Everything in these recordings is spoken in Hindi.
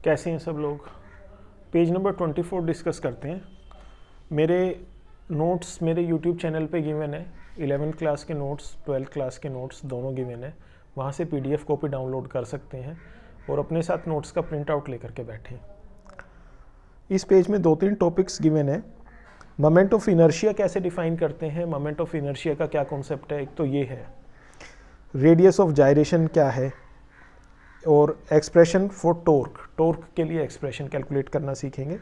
कैसे हैं सब लोग। पेज नंबर 24 डिस्कस करते हैं। मेरे नोट्स मेरे यूट्यूब चैनल पे गिवन है। 11th क्लास के नोट्स 12th क्लास के नोट्स दोनों गिवन है। वहाँ से PDF कॉपी डाउनलोड कर सकते हैं और अपने साथ नोट्स का प्रिंट आउट लेकर के बैठें। इस पेज में 2-3 टॉपिक्स गिवन है। मोमेंट ऑफ इनर्शिया कैसे डिफाइन करते हैं, मोमेंट ऑफ इनर्शिया का क्या कॉन्सेप्ट है, एक तो ये है। रेडियस ऑफ जायरेशन क्या है, और एक्सप्रेशन फॉर टॉर्क के लिए एक्सप्रेशन कैलकुलेट करना सीखेंगे।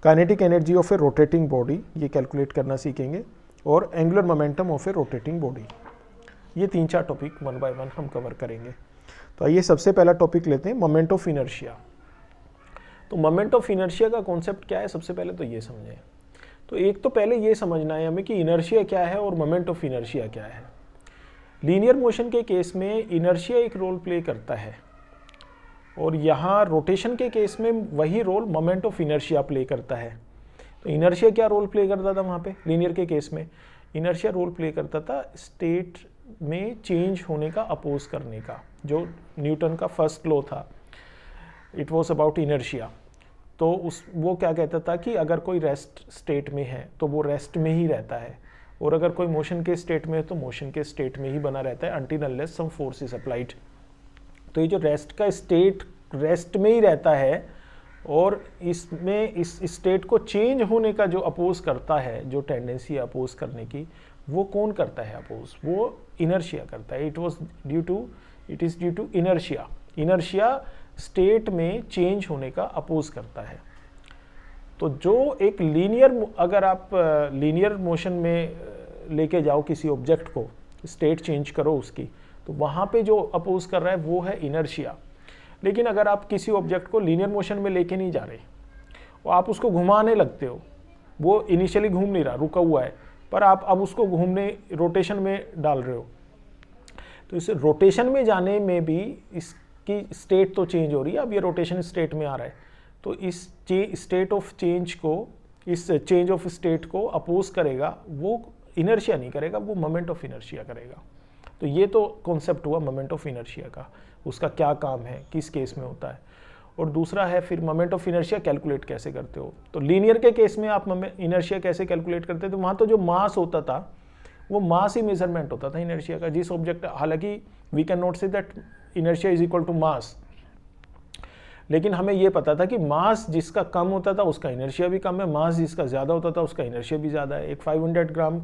Kinetic energy of a rotating body ये कैलकुलेट करना सीखेंगे, और angular momentum of a rotating body. ये 3-4 टॉपिक 1 बाय 1 हम कवर करेंगे। तो आइए सबसे पहला टॉपिक लेते हैं, मोमेंट ऑफ इनर्शिया। तो मोमेंट ऑफ इनर्शिया का कॉन्सेप्ट क्या है, सबसे पहले तो ये समझें। तो एक तो पहले ये समझना है हमें कि इनर्शिया क्या है और मोमेंट ऑफ इनर्शिया क्या है। लीनियर मोशन के केस में इनर्शिया एक रोल प्ले करता है, और यहाँ रोटेशन के केस में वही role moment of inertia play करता है। तो इनर्शिया क्या रोल प्ले करता था वहाँ पे लीनियर के केस में? इनर्शिया रोल प्ले करता था स्टेट में चेंज होने का अपोज करने का। जो न्यूटन का फर्स्ट लॉ था, इट वॉज अबाउट इनर्शिया। तो वो क्या कहता था कि अगर कोई रेस्ट स्टेट में है तो वो रेस्ट में ही रहता है, और अगर कोई मोशन के स्टेट में है तो मोशन के स्टेट में ही बना रहता है until unless some force is applied. तो ये जो रेस्ट का स्टेट रेस्ट में ही रहता है, और इसमें इस स्टेट को चेंज होने का जो अपोज करता है, जो टेंडेंसी है अपोज करने की, वो कौन करता है अपोज? वो इनर्शिया करता है। It is due to inertia. Inertia state में चेंज होने का अपोज करता है। तो जो एक अगर आप लीनियर मोशन में लेके जाओ किसी ऑब्जेक्ट को, स्टेट चेंज करो उसकी, तो वहाँ पे जो अपोज कर रहा है वो है इनर्शिया। लेकिन अगर आप किसी ऑब्जेक्ट को लीनियर मोशन में लेके नहीं जा रहे और आप उसको घुमाने लगते हो, वो इनिशियली घूम नहीं रहा, रुका हुआ है, पर आप अब उसको घूमने रोटेशन में डाल रहे हो, तो इस रोटेशन में जाने में भी इसकी स्टेट तो चेंज हो रही है। अब ये रोटेशन स्टेट में आ रहा है, तो इस स्टेट ऑफ चेंज को, इस चेंज ऑफ स्टेट को अपोज करेगा वो इनर्शिया नहीं करेगा, वो मोमेंट ऑफ इनर्शिया करेगा। तो ये तो कॉन्सेप्ट हुआ मोमेंट ऑफ इनर्शिया का, उसका क्या काम है, किस केस में होता है। और दूसरा है फिर मोमेंट ऑफ इनर्शिया कैलकुलेट कैसे करते हो। तो लीनियर के केस में आप इनर्शिया कैसे कैलकुलेट करते थे? तो वहाँ तो जो मास होता था वो मास ही मेजरमेंट होता था इनर्शिया का। जिस ऑब्जेक्ट, हालांकि we can not say that inertia is equal to mass, लेकिन हमें ये पता था कि मास जिसका कम होता था उसका इनर्शिया भी कम है, मास जिसका ज़्यादा होता था उसका इनर्शिया भी ज़्यादा है। एक 500 ग्राम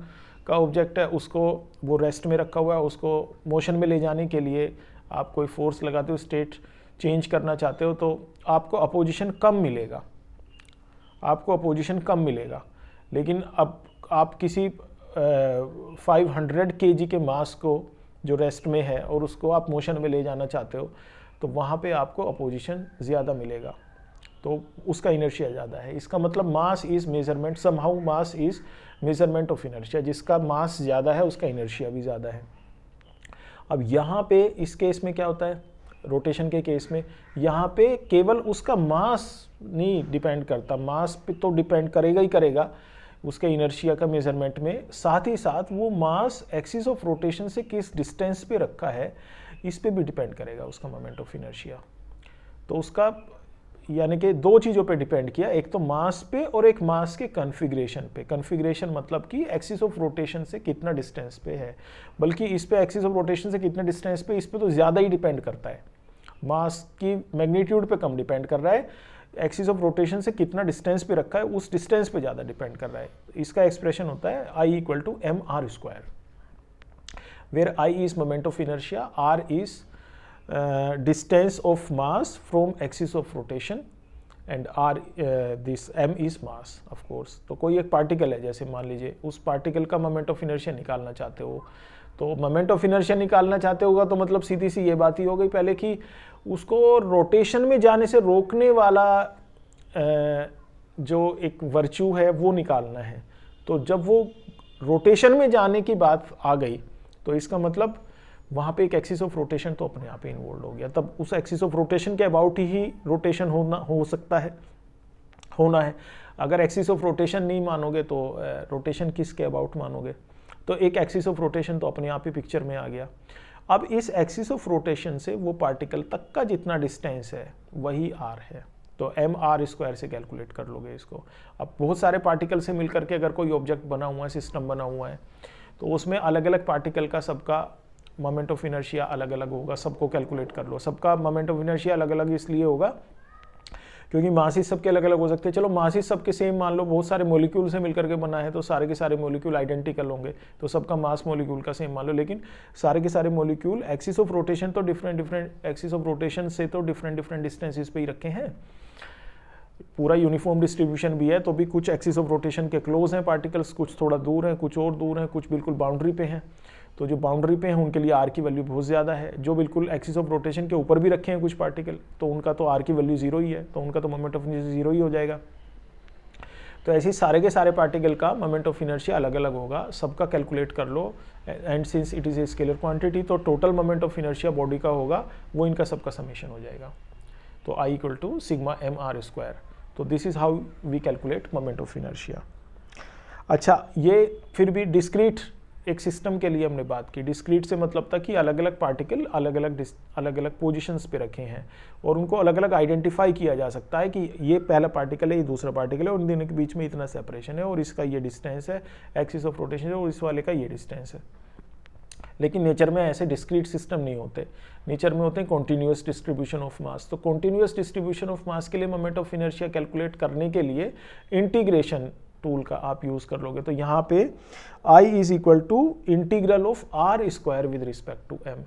का ऑब्जेक्ट है, उसको वो रेस्ट में रखा हुआ है, उसको मोशन में ले जाने के लिए आप कोई फोर्स लगाते हो, स्टेट चेंज करना चाहते हो, तो आपको अपोजिशन कम मिलेगा, लेकिन अब आप किसी 500 kg के मास को जो रेस्ट में है और उसको आप मोशन में ले जाना चाहते हो, तो वहाँ पे आपको अपोजिशन ज़्यादा मिलेगा, तो उसका इनर्शिया ज़्यादा है। इसका मतलब mass is measurement, somehow mass is measurement of inertia. जिसका मास ज़्यादा है उसका इनर्शिया भी ज़्यादा है। अब यहाँ पे इस केस में क्या होता है, रोटेशन के केस में, यहाँ पे केवल उसका मास नहीं डिपेंड करता, मास पे तो डिपेंड करेगा ही करेगा उसके इनर्शिया का मेजरमेंट में, साथ ही साथ वो मास एक्सिस ऑफ रोटेशन से किस डिस्टेंस पे रखा है इस पे भी डिपेंड करेगा उसका मोमेंट ऑफ इनर्शिया। तो उसका यानी कि 2 चीज़ों पे डिपेंड किया, एक तो मास पे और एक मास के कन्फिग्रेशन पे। कन्फिग्रेशन मतलब कि एक्सिस ऑफ रोटेशन से कितना डिस्टेंस पे है, बल्कि इस पे एक्सिस ऑफ रोटेशन से कितना डिस्टेंस पे, इस पे तो ज़्यादा ही डिपेंड करता है। मास की मैग्नीट्यूड पे कम डिपेंड कर रहा है, एक्सिस ऑफ रोटेशन से कितना डिस्टेंस पे रखा है उस डिस्टेंस पे ज़्यादा डिपेंड कर रहा है। इसका एक्सप्रेशन होता है I = mr², where I is moment of inertia, r is distance of mass from axis of rotation, and r this m is mass of course। तो कोई एक पार्टिकल है, जैसे मान लीजिए उस पार्टिकल का मोमेंट ऑफ इनर्शिया निकालना चाहते हो, तो मोमेंट ऑफ इनर्शिया निकालना चाहते होगा तो मतलब सीधी सी ये बात ही हो गई पहले कि उसको रोटेशन में जाने से रोकने वाला जो एक वर्च्यू है वो निकालना है। तो जब वो रोटेशन में जाने की बात आ गई तो इसका मतलब वहाँ पे एक एक्सिस ऑफ रोटेशन तो अपने आप ही इन्वॉल्व हो गया। तब उस एक्सिस ऑफ रोटेशन के अबाउट ही रोटेशन होना है। अगर एक्सिस ऑफ रोटेशन नहीं मानोगे तो रोटेशन किसके अबाउट मानोगे? तो एक एक्सिस ऑफ रोटेशन तो अपने आप ही पिक्चर में आ गया। अब इस एक्सिस ऑफ रोटेशन से वो पार्टिकल तक का जितना डिस्टेंस है वही r है, तो mr² से कैलकुलेट कर लोगे इसको। अब बहुत सारे पार्टिकल से मिलकर के अगर कोई ऑब्जेक्ट बना हुआ है, सिस्टम बना हुआ है, तो उसमें अलग अलग पार्टिकल का सबका मोमेंट ऑफ इनर्शिया अलग अलग होगा, सबको कैलकुलेट कर लो। सबका मोमेंट ऑफ इनर्शिया अलग अलग इसलिए होगा क्योंकि मासेस सबके अलग अलग हो सकते हैं। चलो मासेस सबके सेम मान लो, बहुत सारे मॉलिक्यूल से मिलकर के बना है तो सारे के सारे मॉलिक्यूल आइडेंटिकल होंगे, तो सबका मास मॉलिक्यूल का सेम मान लो। लेकिन सारे के सारे मॉलिक्यूल एक्सिस ऑफ रोटेशन तो डिफरेंट एक्सिस ऑफ रोटेशन से तो डिफरेंट डिस्टेंसेस पे ही रखे हैं। पूरा यूनिफॉर्म डिस्ट्रीब्यूशन भी है तो भी कुछ एक्सिस ऑफ रोटेशन के क्लोज हैं पार्टिकल्स, कुछ थोड़ा दूर हैं, कुछ और दूर हैं, कुछ बिल्कुल बाउंड्री पे हैं। तो जो बाउंड्री पे हैं उनके लिए आर की वैल्यू बहुत ज़्यादा है। जो बिल्कुल एक्सिस ऑफ रोटेशन के ऊपर भी रखे हैं कुछ पार्टिकल, तो उनका तो आर की वैल्यू 0 ही है, तो उनका तो मोमेंट ऑफ इनर्शिया 0 ही हो जाएगा। तो ऐसे ही सारे के सारे पार्टिकल का मोमेंट ऑफ इनर्शिया अलग अलग होगा, सबका कैलकुलेट कर लो। And since it is a scalar quantity, तो total moment of inertia body का होगा वो इनका सबका समेशन हो जाएगा। तो I equal to sigma mr²। तो this is how we calculate moment of inertia. अच्छा, ये फिर भी डिस्क्रीट एक सिस्टम के लिए हमने बात की। डिस्क्रीट से मतलब था कि अलग अलग पार्टिकल अलग अलग पोजीशंस पे रखे हैं और उनको अलग अलग आइडेंटिफाई किया जा सकता है कि ये पहला पार्टिकल है, ये दूसरा पार्टिकल है, और इन दोनों के बीच में इतना सेपरेशन है और इसका ये डिस्टेंस है, एक्सिस ऑफ रोटेशन है, और इस वाले का ये डिस्टेंस है। लेकिन नेचर में ऐसे डिस्क्रीट सिस्टम नहीं होते, नेचर में होते हैं कॉन्टिन्यूस डिस्ट्रीब्यूशन ऑफ मास। तो कॉन्टिन्यूस डिस्ट्रीब्यूशन ऑफ मास के लिए मोमेंट ऑफ इनर्शिया कैलकुलेट करने के लिए इंटीग्रेशन टूल का आप यूज कर लोगे। तो यहाँ पे I is equal to integral of r² with respect to m।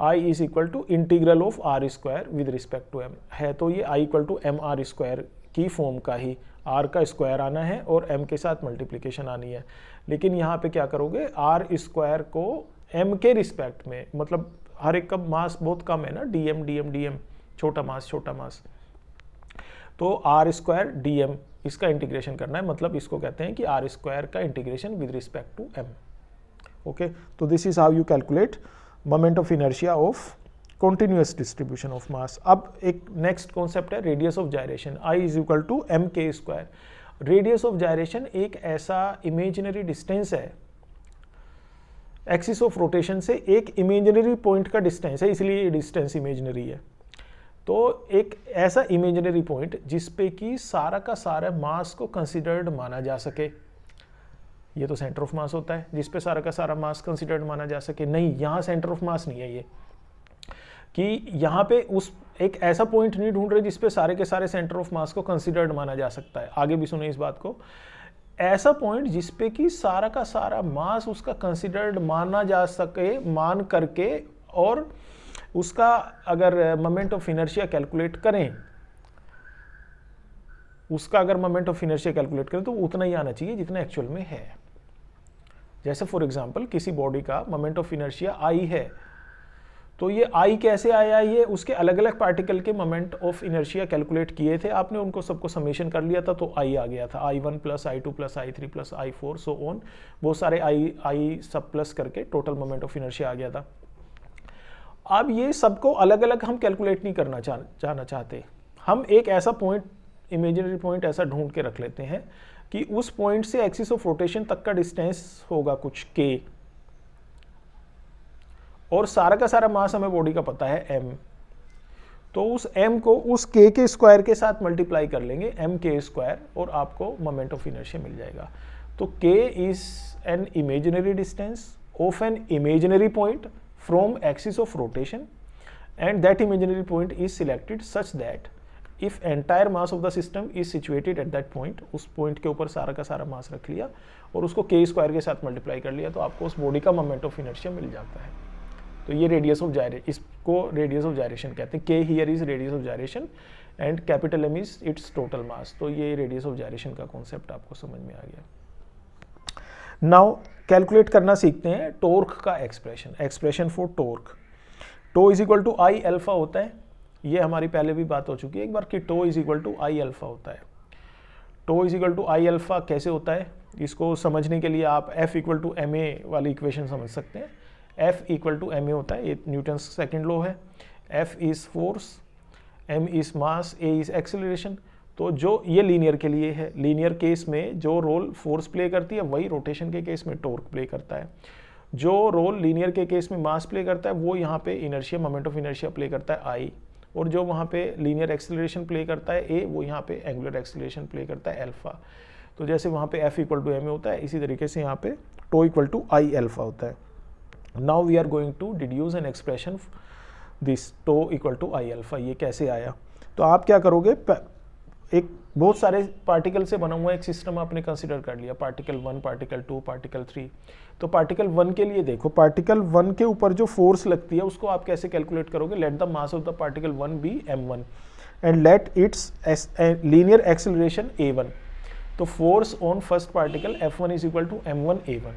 I is equal to integral of r² with respect to m है, तो ये I इक्वल टू mr² की फॉर्म का ही, r का स्क्वायर आना है और m के साथ मल्टीप्लिकेशन आनी है। लेकिन यहाँ पे क्या करोगे, r² को m के रिस्पेक्ट में, मतलब हर एक का मास बहुत कम है ना, dm छोटा मास, तो r² dm इसका इंटीग्रेशन करना है, मतलब इसको कहते हैं कि r² का integration with respect to m। Okay, तो this is how you calculate moment of inertia of continuous distribution of mass. अब एक नेक्स्ट कॉन्सेप्ट है radius of gyration. I is equal to mk²। Radius of gyration एक ऐसा इमेजिनरी डिस्टेंस है, एक्सिस ऑफ रोटेशन से एक इमेजिनरी पॉइंट का डिस्टेंस है, इसलिए ये डिस्टेंस इमेजिनरी है। तो एक ऐसा इमेजिनरी पॉइंट जिसपे कि सारा का सारा मास को कंसिडर्ड माना जा सके। ये तो सेंटर ऑफ मास होता है जिसपे सारा का सारा मास कंसिडर्ड माना जा सके। नहीं, यहाँ सेंटर ऑफ मास नहीं है ये, कि यहाँ पे उस एक ऐसा पॉइंट नहीं ढूंढ रहे जिसपे सारे के सारे सेंटर ऑफ मास को कंसिडर्ड माना जा सकता है। आगे भी सुने इस बात को, ऐसा पॉइंट जिसपे कि सारा का सारा मास उसका कंसिडर्ड माना जा सके, मान करके, और उसका अगर मोमेंट ऑफ इनर्शिया कैलकुलेट करें, उसका अगर मोमेंट ऑफ इनर्शिया कैलकुलेट करें तो उतना ही आना चाहिए जितना एक्चुअल में है। जैसे फॉर एग्जांपल किसी बॉडी का मोमेंट ऑफ इनर्शिया I है, तो ये I कैसे आया, ये उसके अलग अलग पार्टिकल के मोमेंट ऑफ इनर्शिया कैलकुलेट किए थे आपने, उनको सबको समेशन कर लिया था, तो I आ गया था। I1 plus I2 plus I3 plus I4 so on, बहुत सारे I सब प्लस करके टोटल मोमेंट ऑफ इनर्शिया आ गया था। अब ये सबको अलग अलग हम कैलकुलेट नहीं करना जाना चाहते, हम एक ऐसा पॉइंट, इमेजिनरी पॉइंट ऐसा ढूंढ के रख लेते हैं कि उस पॉइंट से एक्सिस ऑफ रोटेशन तक का डिस्टेंस होगा कुछ k, और सारा का सारा मास हमें बॉडी का पता है m। तो उस m को उस k के स्क्वायर के साथ मल्टीप्लाई कर लेंगे, mk², और आपको मोमेंट ऑफ इनर्शिया मिल जाएगा। तो k is an imaginary distance of an imaginary point from axis of rotation, and that imaginary point is selected such that if entire mass of the system is situated at that point, उस पॉइंट के ऊपर सारा का सारा मास रख लिया और उसको k² के साथ मल्टीप्लाई कर लिया, तो आपको उस बॉडी का मोमेंट ऑफ इनर्शिया मिल जाता है। तो ये रेडियस ऑफ जायरेशन, इसको रेडियस ऑफ जायरेशन कहते हैं। k here is radius of gyration and capital M is it's total mass. तो ये रेडियस ऑफ जायरेशन का कॉन्सेप्ट आपको समझ में आ गया। नाउ कैलकुलेट करना सीखते हैं टॉर्क का expression for torque. Tau is equal to I alpha होता है, ये हमारी पहले भी बात हो चुकी है एक बार कि tau is equal to I alpha होता है। Tau is equal to I alpha कैसे होता है, इसको समझने के लिए आप F equal to M A वाली इक्वेशन समझ सकते हैं। F equal to M A होता है, ये न्यूटन सेकेंड लॉ है। F is force, M is mass, A is acceleration. तो जो ये लीनियर के लिए है, लीनियर केस में जो रोल फोर्स प्ले करती है वही रोटेशन के केस में टॉर्क प्ले करता है। जो रोल लीनियर के केस में मास प्ले करता है वो यहाँ पे inertia, moment of inertia play करता है आई, और जो वहाँ पे लीनियर एक्सेलरेशन प्ले करता है ए, वो यहाँ पे एंगुलर एक्सेलरेशन प्ले करता है अल्फा। तो जैसे वहाँ पे F इक्वल टू एम होता है, इसी तरीके से यहाँ पे tau equal to I alpha होता है। Now we are going to deduce an expression this tau equal to I alpha. ये कैसे आया? तो आप क्या करोगे, एक बहुत सारे पार्टिकल से बना हुआ एक सिस्टम आपने कंसिडर कर लिया, पार्टिकल 1, पार्टिकल 2, पार्टिकल 3। तो पार्टिकल 1 के लिए देखो, पार्टिकल 1 के ऊपर जो फोर्स लगती है उसको आप कैसे कैलकुलेट करोगे? Let the mass of the particle 1 be m1 and let its linear acceleration a1। तो force on first particle F1 is equal to m1 a1।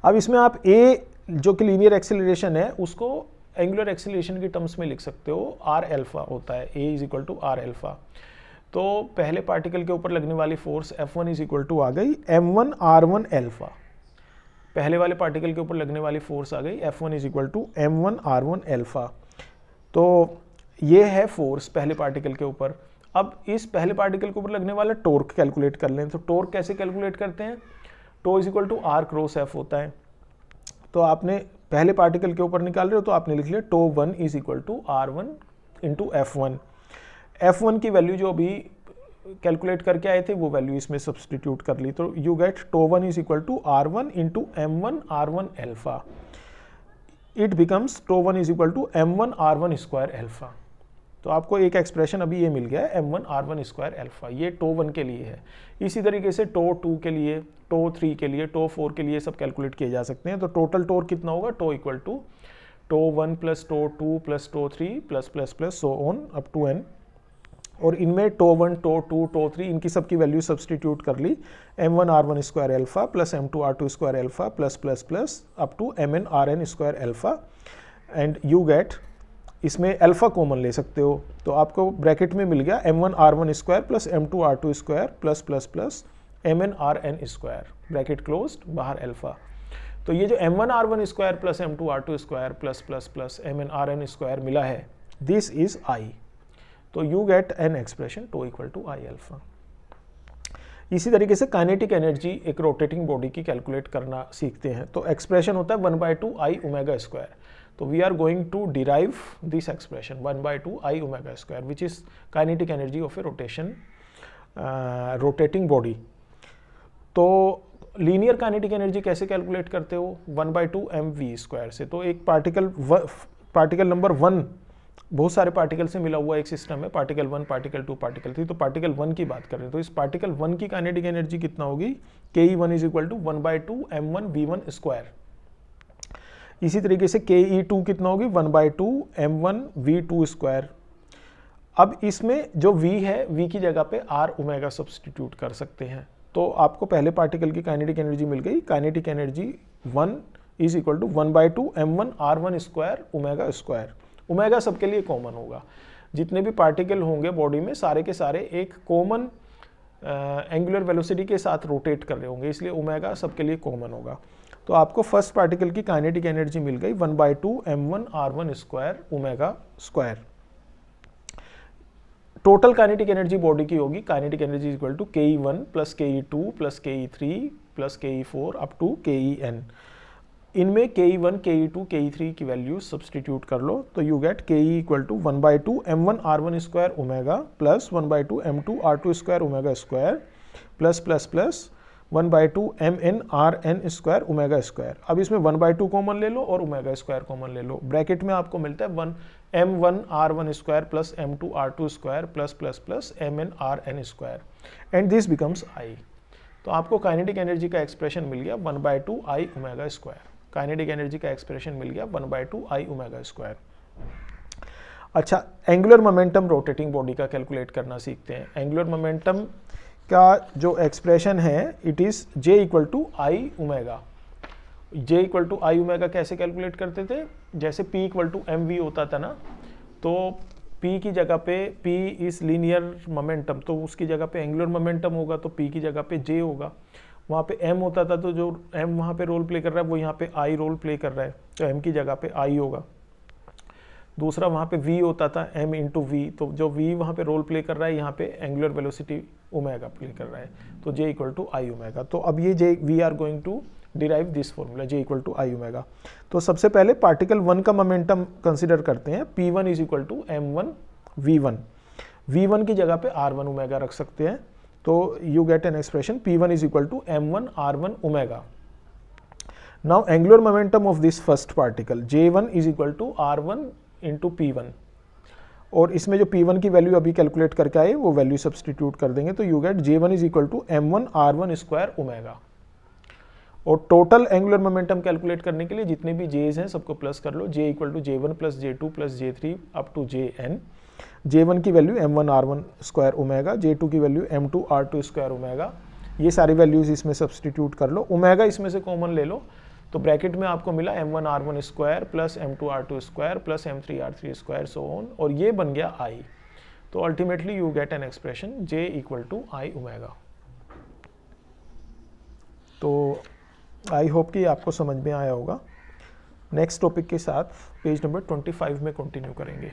अब इसमें आप a जो कि लीनियर एक्सेलरेशन है उसको एंगुलर एक्सेलरेशन की टर्म्स में लिख सकते हो, r अल्फा होता है, a is equal to r alpha. तो पहले पार्टिकल के ऊपर लगने वाली force F1 is equal to आ गई m1 r1 अल्फा। पहले वाले पार्टिकल के ऊपर लगने वाली फोर्स आ गई F1 is equal to m1 r1 alpha. तो ये है फोर्स पहले पार्टिकल के ऊपर। अब इस पहले पार्टिकल के ऊपर लगने वाला टॉर्क कैलकुलेट कर लें। तो टॉर्क कैसे कैलकुलेट करते हैं? Tau is equal to r cross f होता है। तो आपने पहले पार्टिकल के ऊपर निकाल रहे हो तो आपने लिख लिया tau 1 is equal to r1 into F1। F1 की वैल्यू जो अभी कैलकुलेट करके आए थे वो वैल्यू इसमें सब्सटीट्यूट कर ली, तो you get tau 1 is equal to r1 into m1 r1 alpha. It becomes tau 1 is equal to m1 r1 square alpha. तो आपको एक एक्सप्रेशन अभी ये मिल गया है m1 r1 स्क्वायर अल्फा। ये टो 1 के लिए है। इसी तरीके से टो 2 के लिए, टो 3 के लिए, टो 4 के लिए सब कैलकुलेट किए जा सकते हैं। तो टोटल टोर कितना होगा? Tau equal to tau 1 plus tau 2 plus tau 3 plus plus plus so on up to n। और इनमें टो 1, टो 2, टो 3 इनकी सबकी वैल्यू सब्सटीट्यूट कर ली, m1 r1 square alpha plus m2 r2 square alpha plus plus plus up to mn rn square alpha and you get, इसमें अल्फा कॉमन ले सकते हो तो आपको ब्रैकेट में मिल गया m1 r1 square plus m2 r2 square plus plus plus mn rn square, bracket closed, बाहर अल्फा। तो ये जो m1 r1 square plus m2 r2 square plus plus plus mn rn square मिला है, दिस इज आई। तो you get an expression tau equal to I alpha. इसी तरीके से काइनेटिक एनर्जी एक रोटेटिंग बॉडी की कैलकुलेट करना सीखते हैं। तो एक्सप्रेशन होता है 1/2 आई ओमेगा स्क्वायर। तो we are going to derive this expression 1/2 I omega square which is kinetic energy of a rotating body. तो लीनियर काइनेटिक एनर्जी कैसे कैलकुलेट करते हो? 1/2 mv स्क्वायर से। तो एक पार्टिकल नंबर 1 बहुत सारे पार्टिकल से मिला हुआ एक सिस्टम है, पार्टिकल 1, पार्टिकल 2, पार्टिकल 3। तो पार्टिकल 1 की बात करें तो इस पार्टिकल 1 की काइनेटिक एनर्जी कितना होगी? ke1 is equal to 1/2 m1 v1 square. इसी तरीके से ke2 कितना होगी? 1/2 m1 v2 स्क्वायर। अब इसमें जो v है, v की जगह पे r ओमेगा सब्सटीट्यूट कर सकते हैं। तो आपको पहले पार्टिकल की काइनेटिक एनर्जी मिल गई। Kinetic energy 1 is equal to 1/2 m1 r1 square omega square. Omega सबके लिए कॉमन होगा, जितने भी पार्टिकल होंगे बॉडी में सारे के सारे एक कॉमन एंगुलर वेलोसिटी के साथ रोटेट कर रहे होंगे, इसलिए ओमेगा सबके लिए कॉमन होगा। तो आपको फर्स्ट पार्टिकल की काइनेटिक एनर्जी मिल गई 1/2 m1 r1 square omega square. Total kinetic energy body की होगी, kinetic energy equal to ke1 plus ke2 plus ke3 plus ke4 up टूken। इनमें ke1, ke2, ke3 की वैल्यू सब्सटीट्यूट कर लो तो you get ke equal to 1/2 m1 r1 square omega plus 1/2 m2 r2 square omega square plus plus plus 1/2 mn rn square omega square. अब इसमें 1/2 कॉमन ले लो और ओमेगा स्क्वायर कॉमन ले लो। ब्रैकेट में आपको मिलता है m1 r1 square plus m2 r2 square plus plus plus mn rn square and this becomes I. तो आपको काइनेटिक एनर्जी का एक्सप्रेशन मिल गया 1/2 I omega square. Kinetic energy का एक्सप्रेशन मिल गया 1/2 आई ओमेगा स्क्वायर। अच्छा, एंगुलर मोमेंटम रोटेटिंग बॉडी का कैलकुलेट करना सीखते हैं। एंगुलर मोमेंटम का जो एक्सप्रेशन है it is j equal to I omega. j equal to I omega कैसे कैलकुलेट करते थे? जैसे p इक्वल टू mv होता था ना, तो p की जगह पे p इज लीनियर मोमेंटम, तो उसकी जगह पे एंगुलर मोमेंटम होगा तो p की जगह पे j होगा। वहाँ पे m होता था तो जो m वहाँ पे रोल प्ले कर रहा है वो यहाँ पे I रोल प्ले कर रहा है, तो m की जगह पे I होगा। दूसरा वहाँ पे v होता था m इंटू वी, तो जो v वहाँ पे रोल प्ले कर रहा है यहाँ पे एंगुलर वेलोसिटी ओमेगा प्ले कर रहा है, तो j equal to I omega. तो अब ये j we are going to derive this formula J equal to I omega. तो सबसे पहले पार्टिकल 1 का मोमेंटम कंसिडर करते हैं, P1 is equal to M1 V1। V1 की जगह पे R1 ओमेगा रख सकते हैं, तो you get an expression P1 is equal to M1 R1 omega. Now angular momentum of this first particle J1 is equal to R1 into P1, और इसमें जो P1 की वैल्यू अभी कैलकुलेट करके आए वो वैल्यू सब्सटीट्यूट कर देंगे, तो you get J1 is equal to M1 R1 square omega. और टोटल एंगुलर मोमेंटम कैलकुलेट करने के लिए जितने भी J's हैं सबको प्लस कर लो, J equal to J1 plus J2 plus J3 up to Jn। J1 की value M1 R1 square omega, J2 की value M2 R2 square omega. ये सारी वैल्यूज इसमें सब्सटीट्यूट कर लो, ओमेगा इसमें से कॉमन ले लो, तो ब्रैकेट में आपको मिला M1 R1 square plus M2 R2 square plus M3 R3 square so on, और ये बन गया I। तो ultimately you get an expression J equal to I omega. तो आई होप कि आपको समझ में आया होगा। नेक्स्ट टॉपिक के साथ पेज नंबर 25 में कंटिन्यू करेंगे।